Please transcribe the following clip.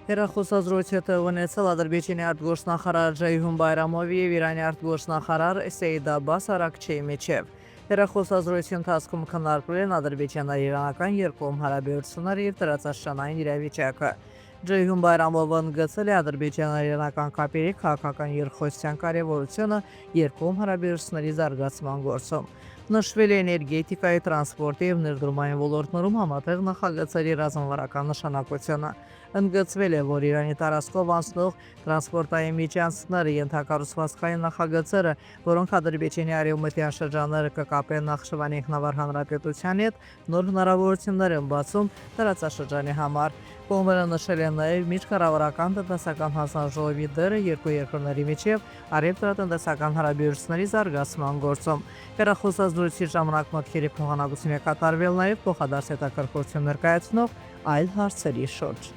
Հեռախոսազրույցը ունեցել Ադրբեջանի արտգործնախարար Ջեյհուն Բայրամովի եւ Իրանի արտգործնախարար Սեյիդ Աբբաս Արաքչիի միջև։ Հեռախոսազրույցի ընթացքում քննարկվել են ադրբեջանա-իրանական երկկողմ հարաբերությունները եւ տարածաշրջանային իրավիճակը։ Ջեյհուն Բայրամովը ընդգծել է ադրբեջանա-իրանական կապերի քաղաքական երկխոսության կարևորությունը երկկողմ հարաբերությունների զարգացման գործում։ Նշվել է էներգետիկայի, տրանսպորտի եւ ներդրումային ոլորտներում համատեղ նախագծերի ռազմավարական նշանակությունը։ Ընդգծվել է, որ Իրանի տարածքով անցնող տրանսպորտային միջանցքները ենթակառուցվածքային նախագծերը, որոնք Ադրբեջանի արևմտյան շրջանները կկապեն Նախճիվանի ինքնավար հանրապետության հետ, նոր հնարավորություններ են բացում տարածաշրջանի համար։ Կողմերը նշել են նաև միջկառավարական տնտեսական հանձնաժողովի դերը երկու երկրների միջև առևտրատնտեսական հարաբերությունների զարգացման գործում։ Հեռախոսազրույցի ժամանակ մտքերի փոխանակություն է կատարվել նաև փոխադարձ հետաքրքրություն ներկայացնող այլ հարցերի շուրջ։